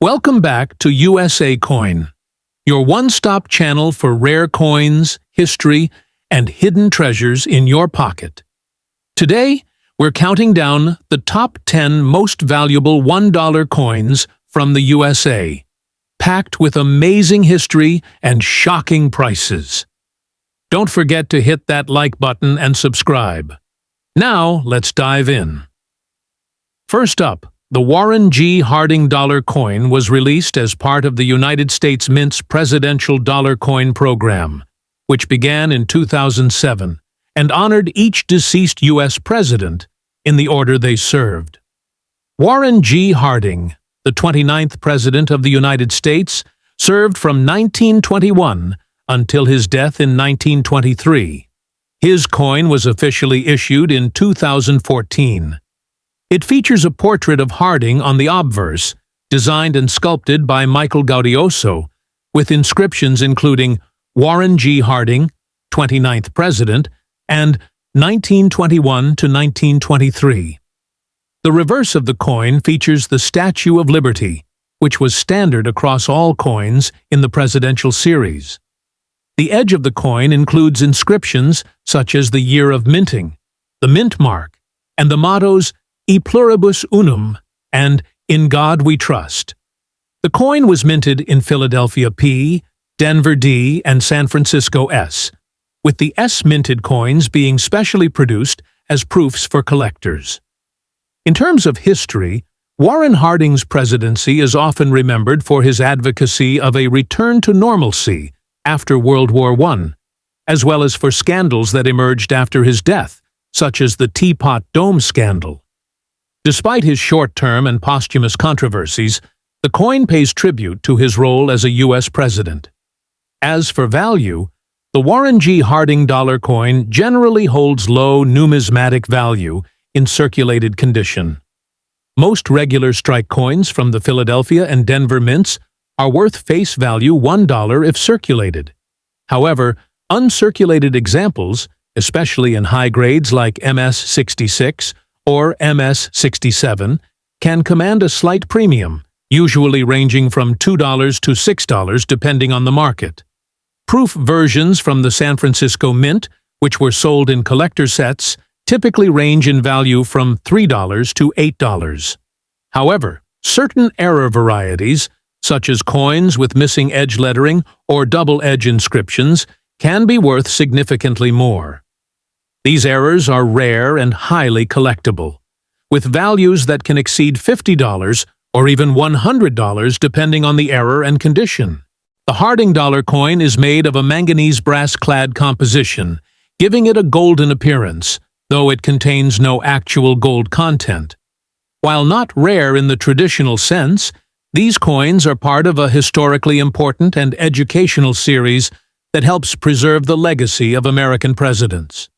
Welcome back to USA Coin, your one-stop channel for rare coins, history, and hidden treasures in your pocket. Today, we're counting down the top 10 most valuable $1 coins from the USA, packed with amazing history and shocking prices. Don't forget to hit that like button and subscribe. Now, let's dive in. First up, the Warren G. Harding dollar coin was released as part of the United States Mint's Presidential Dollar Coin Program, which began in 2007 and honored each deceased U.S. president in the order they served. Warren G. Harding, the 29th President of the United States, served from 1921 until his death in 1923. His coin was officially issued in 2014. It features a portrait of Harding on the obverse, designed and sculpted by Michael Gaudioso, with inscriptions including Warren G. Harding, 29th President, and 1921 to 1923. The reverse of the coin features the Statue of Liberty, which was standard across all coins in the presidential series. The edge of the coin includes inscriptions such as the year of minting, the mint mark, and the mottos E pluribus unum and In God We Trust. The coin was minted in Philadelphia P, Denver D, and San Francisco S, with the S-minted coins being specially produced as proofs for collectors. In terms of history, Warren Harding's presidency is often remembered for his advocacy of a return to normalcy after World War I, as well as for scandals that emerged after his death, such as the Teapot Dome scandal. Despite his short-term and posthumous controversies, the coin pays tribute to his role as a U.S. president. As for value, the Warren G. Harding dollar coin generally holds low numismatic value in circulated condition. Most regular strike coins from the Philadelphia and Denver mints are worth face value $1 if circulated. However, uncirculated examples, especially in high grades like MS-66 or MS-67, can command a slight premium, usually ranging from $2 to $6 depending on the market. Proof versions from the San Francisco Mint, which were sold in collector sets, typically range in value from $3 to $8. However, certain error varieties, such as coins with missing edge lettering or double-edge inscriptions, can be worth significantly more. These errors are rare and highly collectible, with values that can exceed $50 or even $100 depending on the error and condition. The Harding dollar coin is made of a manganese brass-clad composition, giving it a golden appearance, though it contains no actual gold content. While not rare in the traditional sense, these coins are part of a historically important and educational series that helps preserve the legacy of American presidents.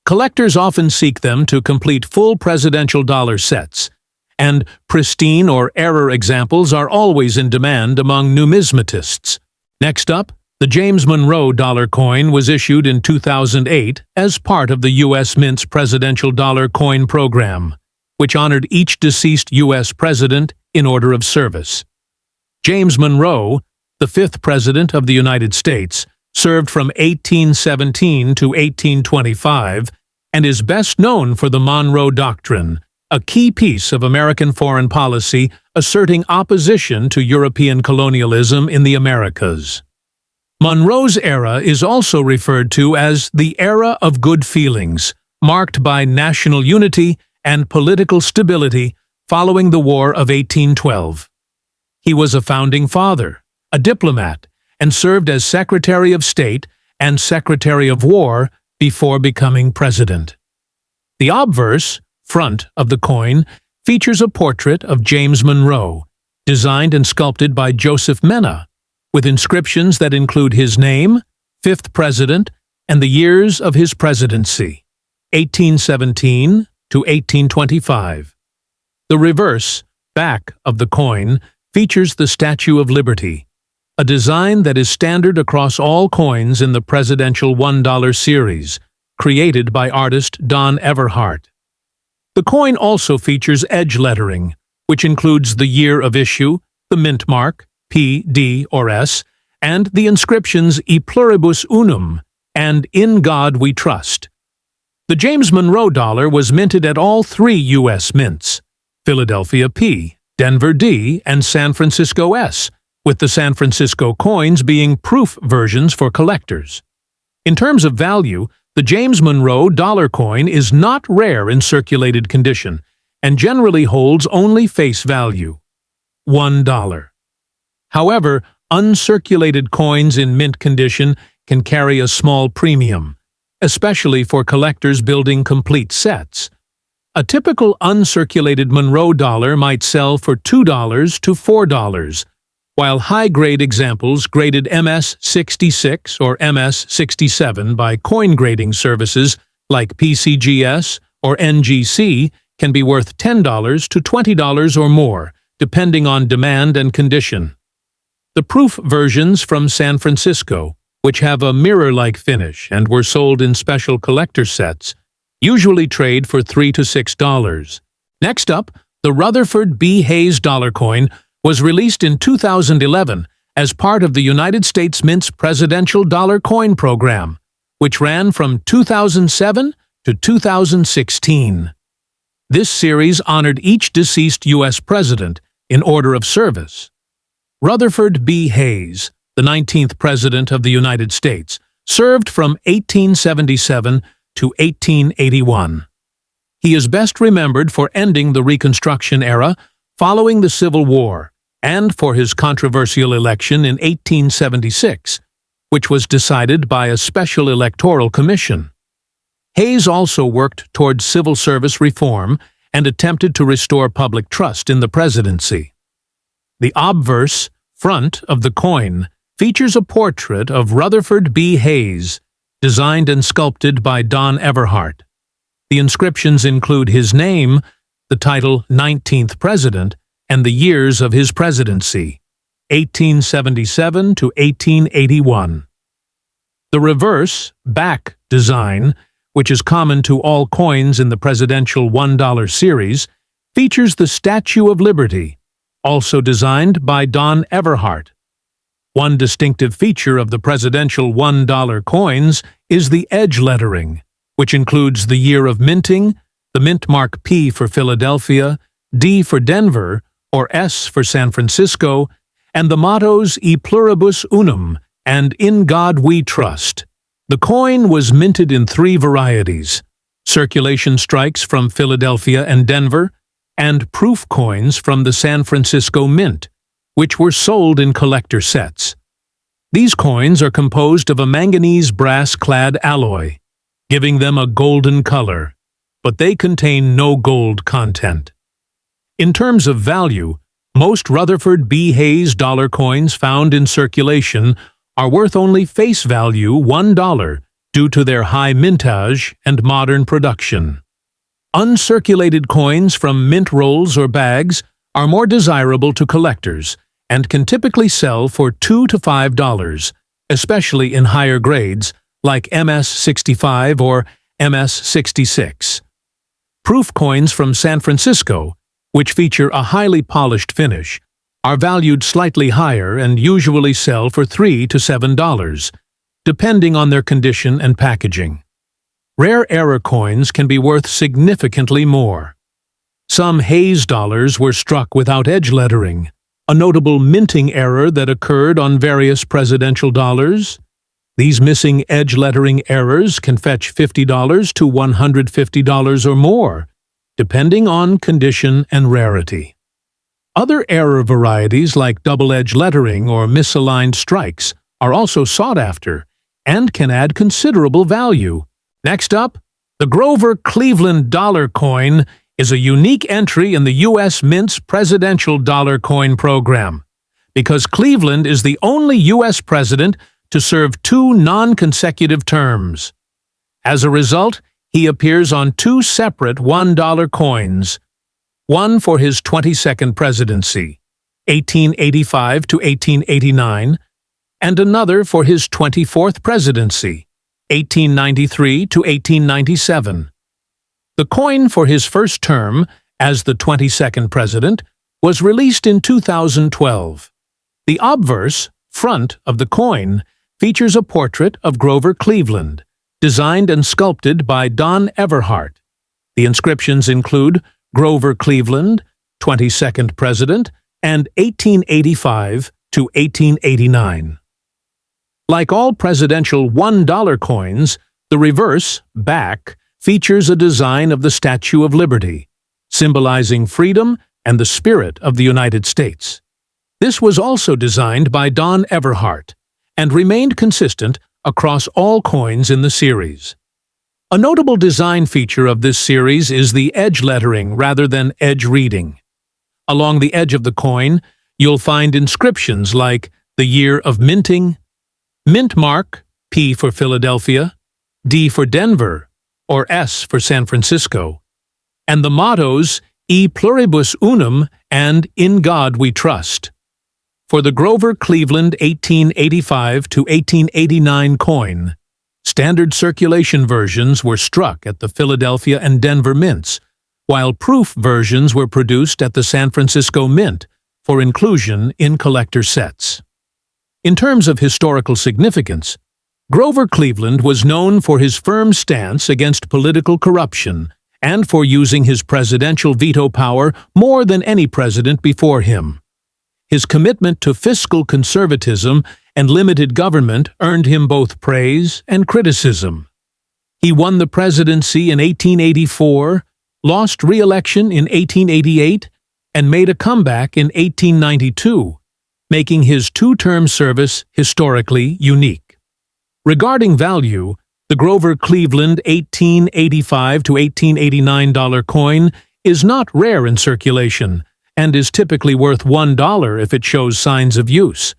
Collectors often seek them to complete full presidential dollar sets, and pristine or error examples are always in demand among numismatists. Next up, the James Monroe dollar coin was issued in 2008 as part of the U.S. Mint's Presidential Dollar Coin Program, which honored each deceased U.S. president in order of service. James Monroe, the fifth President of the United States, served from 1817 to 1825, and is best known for the Monroe Doctrine, a key piece of American foreign policy asserting opposition to European colonialism in the Americas. Monroe's era is also referred to as the Era of Good Feelings, marked by national unity and political stability following the War of 1812. He was a founding father, a diplomat, and served as Secretary of State and Secretary of War before becoming president. The obverse, front, of the coin features a portrait of James Monroe, designed and sculpted by Joseph Mena, with inscriptions that include his name, fifth president, and the years of his presidency, 1817 to 1825. The reverse, back, of the coin features the Statue of Liberty, a design that is standard across all coins in the presidential $1 series, created by artist Don Everhart. The coin also features edge lettering, which includes the year of issue, the mint mark, P, D, or S, and the inscriptions E pluribus unum and In God We Trust. The James Monroe dollar was minted at all three U.S. mints, Philadelphia P, Denver D, and San Francisco S, with the San Francisco coins being proof versions for collectors. In terms of value, the James Monroe dollar coin is not rare in circulated condition and generally holds only face value, $1. However, uncirculated coins in mint condition can carry a small premium, especially for collectors building complete sets. A typical uncirculated Monroe dollar might sell for $2 to $4, while high-grade examples graded MS-66 or MS-67 by coin grading services like PCGS or NGC can be worth $10 to $20 or more, depending on demand and condition. The proof versions from San Francisco, which have a mirror-like finish and were sold in special collector sets, usually trade for $3 to $6. Next up, the Rutherford B. Hayes dollar coin was released in 2011 as part of the United States Mint's Presidential Dollar Coin Program, which ran from 2007 to 2016. This series honored each deceased U.S. president in order of service. Rutherford B. Hayes, the 19th President of the United States, served from 1877 to 1881. He is best remembered for ending the Reconstruction era following the Civil War, and for his controversial election in 1876, which was decided by a special electoral commission. Hayes also worked toward civil service reform and attempted to restore public trust in the presidency. The obverse front of the coin features a portrait of Rutherford B. Hayes, designed and sculpted by Don Everhart. The inscriptions include his name, the title 19th President, and the years of his presidency, 1877 to 1881. The reverse, back design, which is common to all coins in the presidential $1 series, features the Statue of Liberty, also designed by Don Everhart. One distinctive feature of the presidential $1 coins is the edge lettering, which includes the year of minting, the mint mark P for Philadelphia, D for Denver, or S for San Francisco, and the mottos E pluribus unum and In God We Trust. The coin was minted in three varieties: circulation strikes from Philadelphia and Denver, and proof coins from the San Francisco Mint, which were sold in collector sets. These coins are composed of a manganese brass-clad alloy, giving them a golden color, but they contain no gold content. In terms of value, most Rutherford B. Hayes dollar coins found in circulation are worth only face value $1 due to their high mintage and modern production. Uncirculated coins from mint rolls or bags are more desirable to collectors and can typically sell for $2 to $5, especially in higher grades like MS-65 or MS-66. Proof coins from San Francisco, which feature a highly polished finish, are valued slightly higher and usually sell for $3 to $7, depending on their condition and packaging. Rare error coins can be worth significantly more. Some Hayes dollars were struck without edge lettering, a notable minting error that occurred on various presidential dollars. These missing edge lettering errors can fetch $50 to $150 or more, depending on condition and rarity. Other error varieties like double-edge lettering or misaligned strikes are also sought after and can add considerable value. Next up, the Grover Cleveland dollar coin is a unique entry in the U.S. Mint's Presidential Dollar Coin Program, because Cleveland is the only U.S. president to serve 2 non-consecutive terms. As a result, he appears on 2 separate $1 coins, one for his 22nd presidency, 1885 to 1889, and another for his 24th presidency, 1893 to 1897. The coin for his first term as the 22nd president was released in 2012. The obverse, front, of the coin features a portrait of Grover Cleveland, designed and sculpted by Don Everhart. The inscriptions include Grover Cleveland, 22nd President, and 1885 to 1889. Like all presidential $1 coins, the reverse, back, features a design of the Statue of Liberty, symbolizing freedom and the spirit of the United States. This was also designed by Don Everhart and remained consistent across all coins in the series. A notable design feature of this series is the edge lettering rather than edge reading. Along the edge of the coin, you'll find inscriptions like the year of minting, mint mark, P for Philadelphia, D for Denver, or S for San Francisco, and the mottos E pluribus unum and In God We Trust. For the Grover Cleveland 1885 to 1889 coin, standard circulation versions were struck at the Philadelphia and Denver mints, while proof versions were produced at the San Francisco Mint for inclusion in collector sets. In terms of historical significance, Grover Cleveland was known for his firm stance against political corruption and for using his presidential veto power more than any president before him. His commitment to fiscal conservatism and limited government earned him both praise and criticism. He won the presidency in 1884, lost re-election in 1888, and made a comeback in 1892, making his two-term service historically unique. Regarding value, the Grover Cleveland 1885 to 1889 coin is not rare in circulation and is typically worth $1 if it shows signs of use.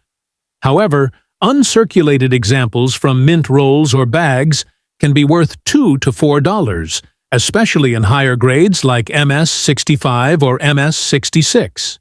However, uncirculated examples from mint rolls or bags can be worth $2 to $4, especially in higher grades like MS-65 or MS-66.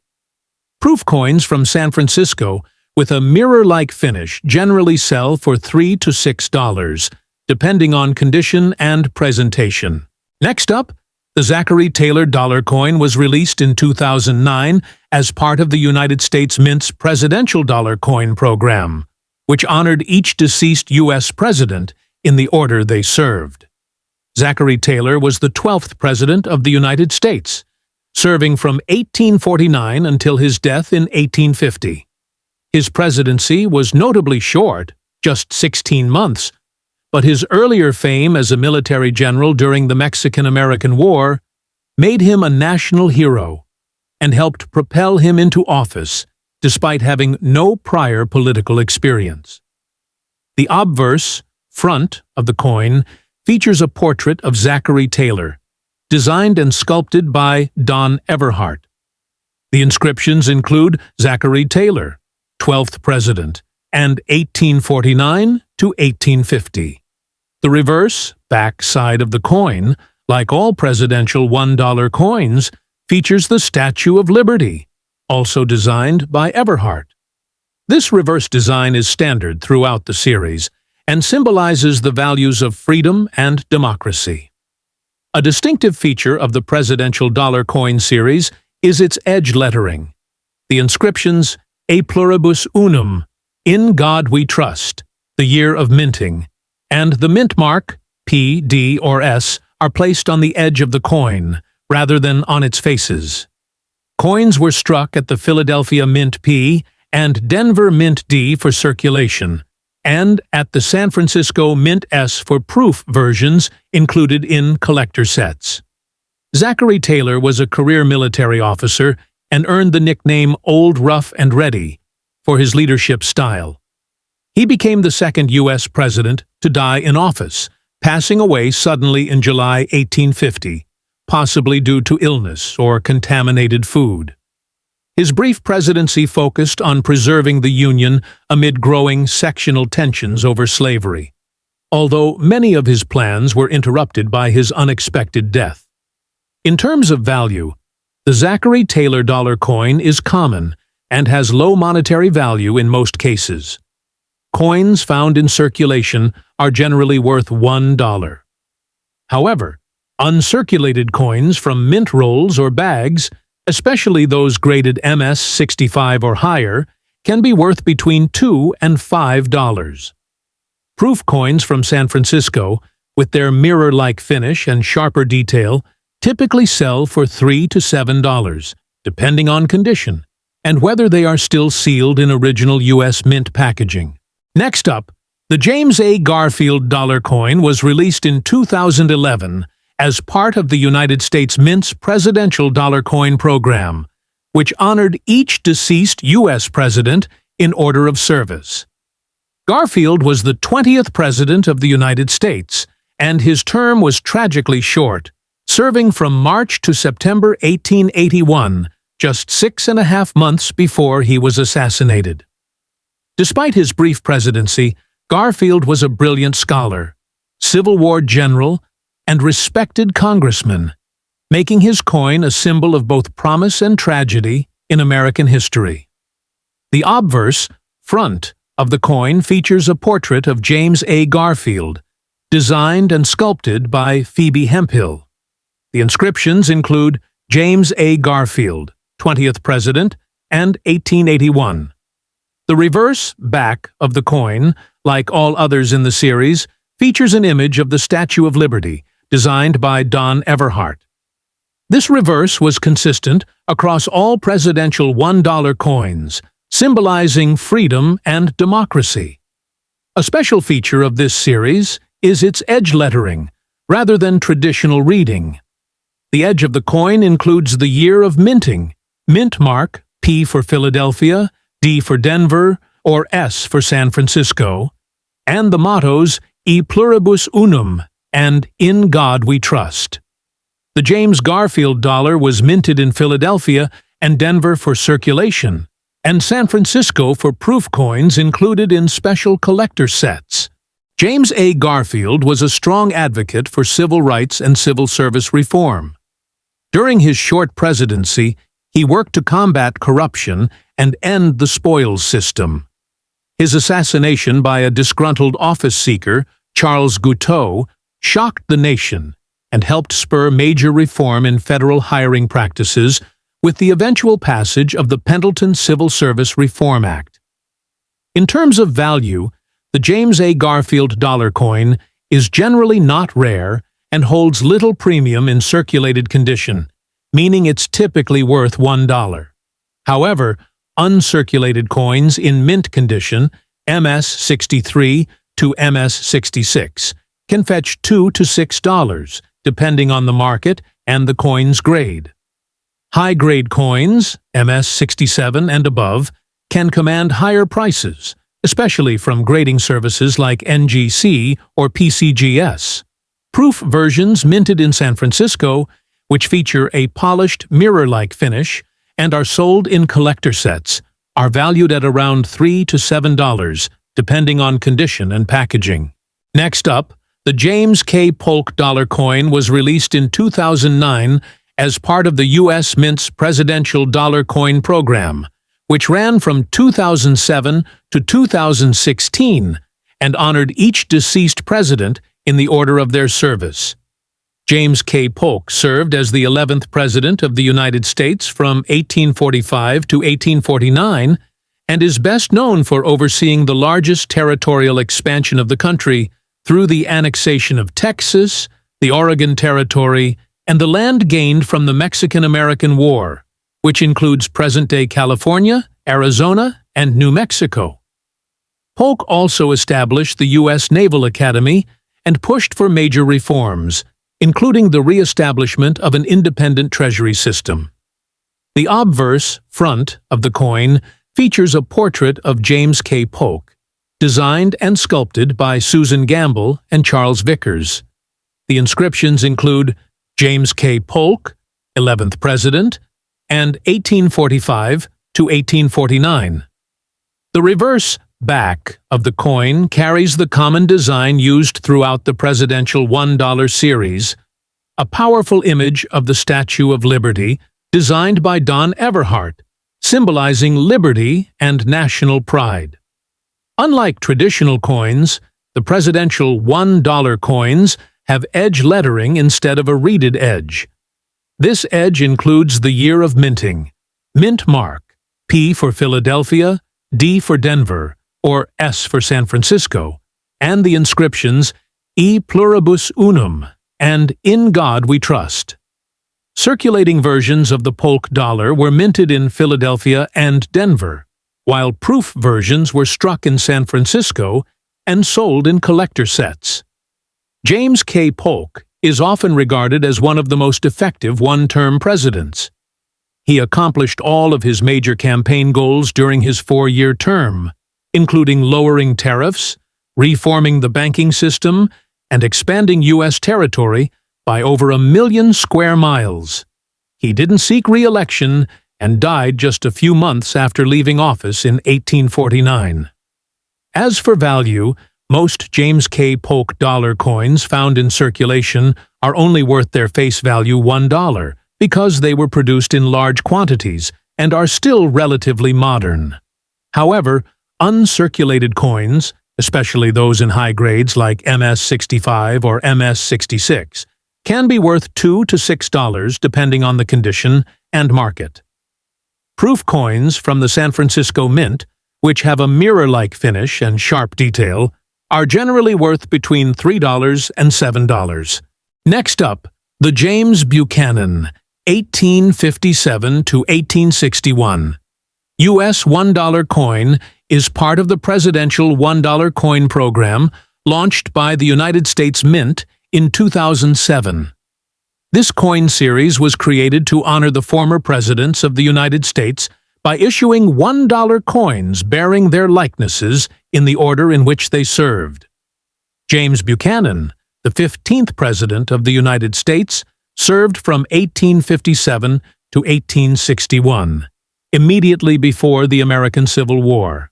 Proof coins from San Francisco with a mirror-like finish generally sell for $3 to $6, depending on condition and presentation. Next up, the Zachary Taylor dollar coin was released in 2009 as part of the United States Mint's Presidential Dollar Coin Program, which honored each deceased U.S. president in the order they served. Zachary Taylor was the 12th President of the United States, serving from 1849 until his death in 1850. His presidency was notably short, just 16 months, but his earlier fame as a military general during the Mexican-American War made him a national hero and helped propel him into office despite having no prior political experience. The obverse, front, of the coin features a portrait of Zachary Taylor, designed and sculpted by Don Everhart. The inscriptions include Zachary Taylor, 12th President, and 1849 to 1850. The reverse, back side of the coin, like all presidential $1 coins, features the Statue of Liberty, also designed by Everhart. This reverse design is standard throughout the series and symbolizes the values of freedom and democracy. A distinctive feature of the presidential dollar coin series is its edge lettering. The inscriptions E pluribus unum, In God We Trust, the year of minting, and the mint mark, P, D, or S, are placed on the edge of the coin, rather than on its faces. Coins were struck at the Philadelphia Mint P and Denver Mint D for circulation, and at the San Francisco Mint S for proof versions included in collector sets. Zachary Taylor was a career military officer and earned the nickname Old Rough and Ready for his leadership style. He became the second U.S. president to die in office, passing away suddenly in July 1850, possibly due to illness or contaminated food. His brief presidency focused on preserving the Union amid growing sectional tensions over slavery, although many of his plans were interrupted by his unexpected death. In terms of value, the Zachary Taylor dollar coin is common and has low monetary value in most cases. Coins found in circulation are generally worth $1. However, uncirculated coins from mint rolls or bags especially those graded MS 65 or higher, can be worth between $2 and $5. Proof coins from San Francisco, with their mirror-like finish and sharper detail, typically sell for $3 to $7, depending on condition, and whether they are still sealed in original U.S. Mint packaging. Next up, the James A. Garfield dollar coin was released in 2011 as part of the United States Mint's presidential dollar coin program, which honored each deceased U.S. president in order of service. Garfield was the 20th president of the United States, and his term was tragically short, serving from March to September 1881, just 6.5 months before he was assassinated. Despite his brief presidency, Garfield was a brilliant scholar, Civil War general, and respected congressman, making his coin a symbol of both promise and tragedy in American history. The obverse, front, of the coin features a portrait of James A. Garfield, designed and sculpted by Phoebe Hemphill. The inscriptions include James A. Garfield, 20th President, and 1881. The reverse, back, of the coin, like all others in the series, features an image of the Statue of Liberty, designed by Don Everhart. This reverse was consistent across all presidential $1 coins, symbolizing freedom and democracy. A special feature of this series is its edge lettering, rather than traditional reading. The edge of the coin includes the year of minting, mint mark, P for Philadelphia, D for Denver, or S for San Francisco, and the mottos E pluribus unum and In God We Trust. The James Garfield dollar was minted in Philadelphia and Denver for circulation, and San Francisco for proof coins included in special collector sets. James A. Garfield was a strong advocate for civil rights and civil service reform. During his short presidency, he worked to combat corruption and end the spoils system. His assassination by a disgruntled office seeker, Charles Guiteau, shocked the nation and helped spur major reform in federal hiring practices with the eventual passage of the Pendleton Civil Service Reform Act. In terms of value, the James A. Garfield dollar coin is generally not rare and holds little premium in circulated condition, meaning it's typically worth $1. However, uncirculated coins in mint condition, MS 63 to MS 66, can fetch $2 to $6, depending on the market and the coin's grade. High-grade coins, MS 67 and above, can command higher prices, especially from grading services like NGC or PCGS. Proof versions minted in San Francisco, which feature a polished mirror-like finish and are sold in collector sets, are valued at around $3 to $7, depending on condition and packaging. Next up, the James K. Polk dollar coin was released in 2009 as part of the U.S. Mint's presidential dollar coin program, which ran from 2007 to 2016 and honored each deceased president in the order of their service. James K. Polk served as the 11th President of the United States from 1845 to 1849 and is best known for overseeing the largest territorial expansion of the country through the annexation of Texas, the Oregon Territory, and the land gained from the Mexican-American War, which includes present-day California, Arizona, and New Mexico. Polk also established the U.S. Naval Academy and pushed for major reforms, including the re-establishment of an independent treasury system. The obverse, front, of the coin features a portrait of James K. Polk, designed and sculpted by Susan Gamble and Charles Vickers. The inscriptions include James K. Polk, 11th President, and 1845 to 1849. The reverse, back, of the coin carries the common design used throughout the presidential $1 series, a powerful image of the Statue of Liberty designed by Don Everhart, symbolizing liberty and national pride. Unlike traditional coins, the presidential $1 coins have edge lettering instead of a reeded edge. This edge includes the year of minting, mint mark, P for Philadelphia, D for Denver, or S for San Francisco, and the inscriptions E pluribus unum and In God We Trust. Circulating versions of the Polk dollar were minted in Philadelphia and Denver, while proof versions were struck in San Francisco and sold in collector sets. James K. Polk is often regarded as one of the most effective one-term presidents. He accomplished all of his major campaign goals during his 4-year term, including lowering tariffs, reforming the banking system, and expanding U.S. territory by over 1 million square miles. He didn't seek re-election and died just a few months after leaving office in 1849. As for value, most James K. Polk dollar coins found in circulation are only worth their face value $1 because they were produced in large quantities and are still relatively modern. However, uncirculated coins, especially those in high grades like MS-65 or MS-66, can be worth $2 to $6 depending on the condition and market. Proof coins from the San Francisco Mint, which have a mirror-like finish and sharp detail, are generally worth between $3 and $7. Next up, the James Buchanan, 1857 to 1861. U.S. $1 coin is part of the presidential $1 coin program launched by the United States Mint in 2007. This coin series was created to honor the former presidents of the United States by issuing $1 coins bearing their likenesses in the order in which they served. James Buchanan, the 15th President of the United States, served from 1857 to 1861, immediately before the American Civil War.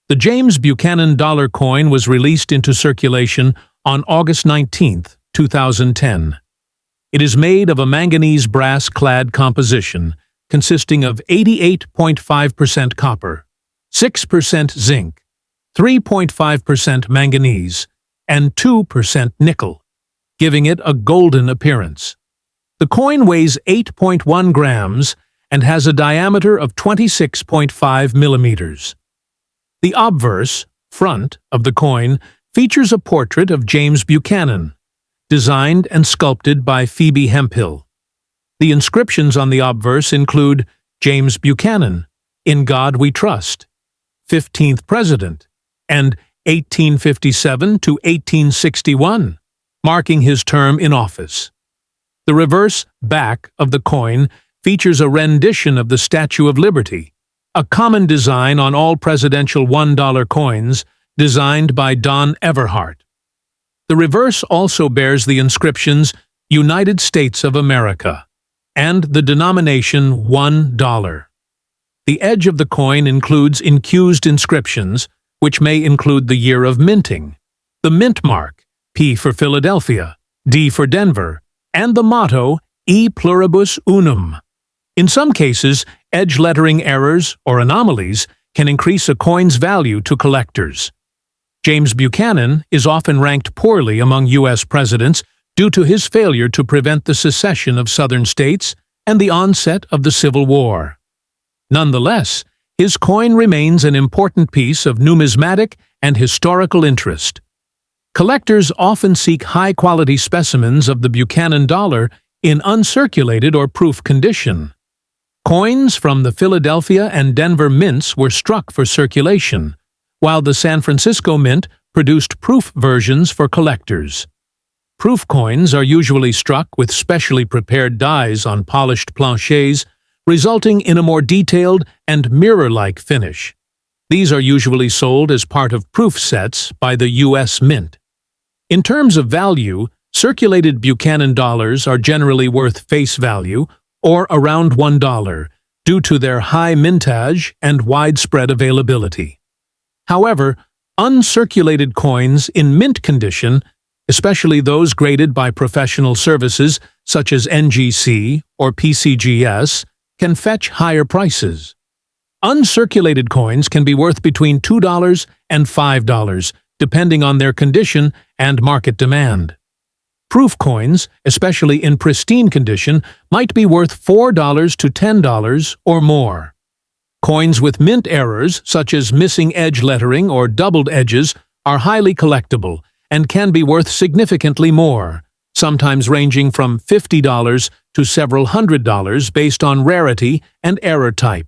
The James Buchanan dollar coin was released into circulation on August 19, 2010. It is made of a manganese brass-clad composition consisting of 88.5% copper, 6% zinc, 3.5% manganese, and 2% nickel, giving it a golden appearance. The coin weighs 8.1 grams and has a diameter of 26.5 millimeters. The obverse, front, of the coin features a portrait of James Buchanan, designed and sculpted by Phoebe Hemphill. The inscriptions on the obverse include James Buchanan, In God We Trust, 15th President, and 1857 to 1861, marking his term in office. The reverse back of the coin features a rendition of the Statue of Liberty, a common design on all presidential $1 coins designed by Don Everhart. The reverse also bears the inscriptions United States of America and the denomination $1. The edge of the coin includes incused inscriptions, which may include the year of minting, the mint mark, P for Philadelphia, D for Denver, and the motto E pluribus unum. In some cases, edge lettering errors or anomalies can increase a coin's value to collectors. James Buchanan is often ranked poorly among U.S. presidents due to his failure to prevent the secession of southern states and the onset of the Civil War. Nonetheless, his coin remains an important piece of numismatic and historical interest. Collectors often seek high-quality specimens of the Buchanan dollar in uncirculated or proof condition. Coins from the Philadelphia and Denver mints were struck for circulation, while the San Francisco Mint produced proof versions for collectors. Proof coins are usually struck with specially prepared dies on polished planchets, resulting in a more detailed and mirror-like finish. These are usually sold as part of proof sets by the U.S. Mint. In terms of value, circulated Buchanan dollars are generally worth face value, or around $1, due to their high mintage and widespread availability. However, uncirculated coins in mint condition, especially those graded by professional services such as NGC or PCGS, can fetch higher prices. Uncirculated coins can be worth between $2 and $5, depending on their condition and market demand. Proof coins, especially in pristine condition, might be worth $4 to $10 or more. Coins with mint errors, such as missing edge lettering or doubled edges, are highly collectible and can be worth significantly more, sometimes ranging from $50 to several $100 based on rarity and error type.